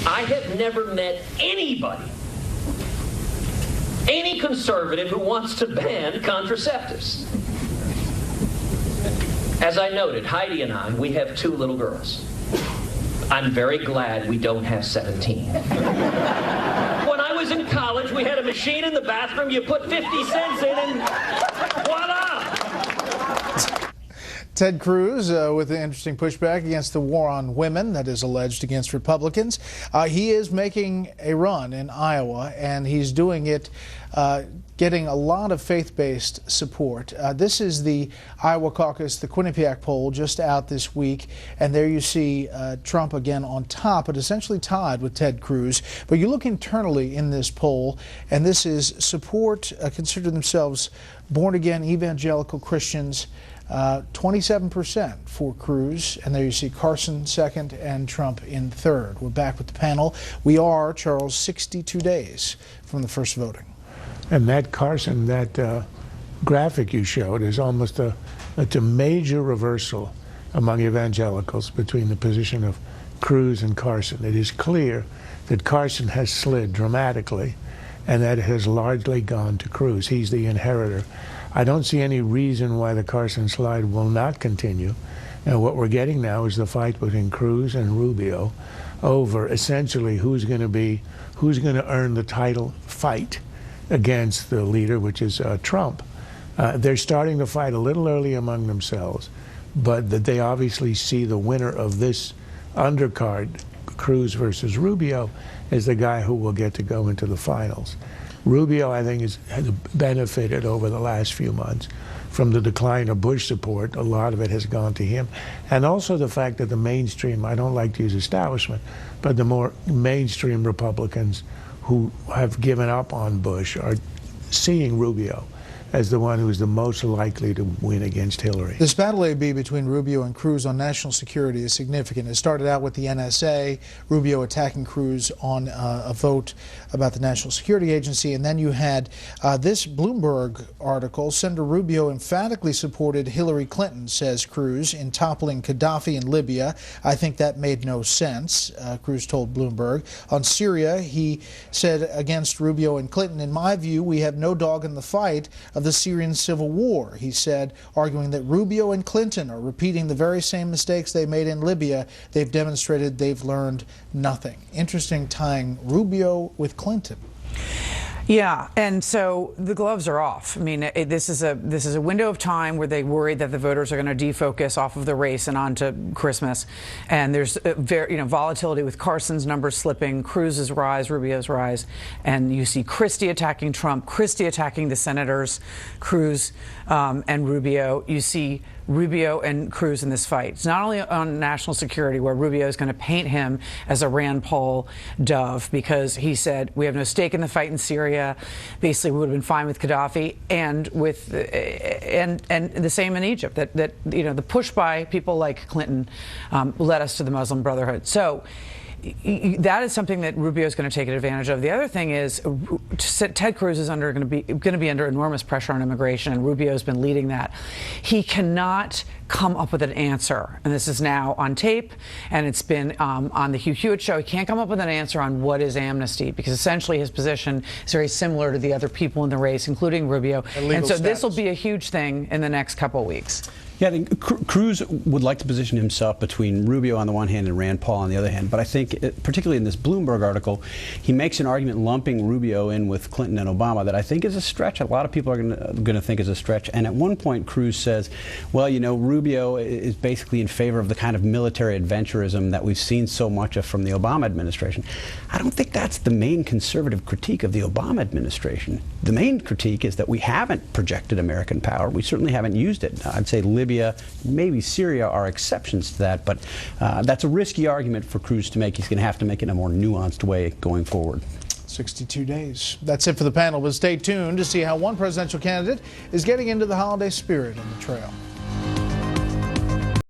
I have never met anybody, any conservative who wants to ban contraceptives. As I noted, Heidi and I, we have 2 little girls. I'm very glad we don't have 17. When I was in college, we had a machine in the bathroom. You put 50 cents in and voila! Ted Cruz with an interesting pushback against the war on women that is alleged against Republicans. He is making a run in Iowa, and he's doing it getting a lot of faith-based support. This is the Iowa caucus, the Quinnipiac poll, just out this week, and there you see Trump again on top, but essentially tied with Ted Cruz. But you look internally in this poll, and this is support, consider themselves born-again evangelical Christians, 27% for Cruz, and there you see Carson second and Trump in third. We're back with the panel. We are, Charles, 62 days from the first voting. And that Carson, that graphic you showed is almost it's a major reversal among evangelicals between the position of Cruz and Carson. It is clear that Carson has slid dramatically, and that it has largely gone to Cruz. He's the inheritor. I don't see any reason why the Carson slide will not continue. And what we're getting now is the fight between Cruz and Rubio over essentially who's going to earn the title fight against the leader, which is Trump. They're starting to fight a little early among themselves, but that they obviously see the winner of this undercard, Cruz versus Rubio, as the guy who will get to go into the finals. Rubio, I think, has benefited over the last few months from the decline of Bush support. A lot of it has gone to him. And also the fact that the mainstream, I don't like to use establishment, but the more mainstream Republicans who have given up on Bush are seeing Rubio as the one who is the most likely to win against Hillary. This battle, AB, between Rubio and Cruz on national security is significant. It started out with the NSA, Rubio attacking Cruz on a vote about the National Security Agency, and then you had this Bloomberg article. Senator Rubio emphatically supported Hillary Clinton, says Cruz, in toppling Gaddafi in Libya. I think that made no sense, Cruz told Bloomberg. On Syria, he said against Rubio and Clinton, in my view, we have no dog in the fight of the Syrian civil war, he said, arguing that Rubio and Clinton are repeating the very same mistakes they made in Libya. They've demonstrated they've learned nothing. Interesting tying Rubio with Clinton. Yeah, and so the gloves are off. I mean, this is a window of time where they worry that the voters are going to defocus off of the race and onto Christmas. And there's volatility with Carson's numbers slipping, Cruz's rise, Rubio's rise, and you see Christie attacking Trump, Christie attacking the senators, Cruz and Rubio. You see Rubio and Cruz in this fight. It's not only on national security, where Rubio is going to paint him as a Rand Paul dove because he said we have no stake in the fight in Syria. Basically, we would have been fine with Gaddafi, and with and the same in Egypt. That the push by people like Clinton led us to the Muslim Brotherhood. So that is something that Rubio is going to take advantage of. The other thing is Ted Cruz is going to be under enormous pressure on immigration, and Rubio has been leading that. He cannot come up with an answer, and this is now on tape, and it's been on the Hugh Hewitt show. He can't come up with an answer on what is amnesty, because essentially his position is very similar to the other people in the race, including Rubio. And so this will be a huge thing in the next couple of weeks. Yeah, I think Cruz would like to position himself between Rubio on the one hand and Rand Paul on the other hand. But I think, particularly in this Bloomberg article, he makes an argument lumping Rubio in with Clinton and Obama that I think is a stretch. A lot of people are going to think is a stretch. And at one point, Cruz says, well, Rubio is basically in favor of the kind of military adventurism that we've seen so much of from the Obama administration. I don't think that's the main conservative critique of the Obama administration. The main critique is that we haven't projected American power. We certainly haven't used it. I'd say Libya, maybe Syria are exceptions to that, but that's a risky argument for Cruz to make. He's going to have to make it in a more nuanced way going forward. 62 days. That's it for the panel, but stay tuned to see how one presidential candidate is getting into the holiday spirit on the trail.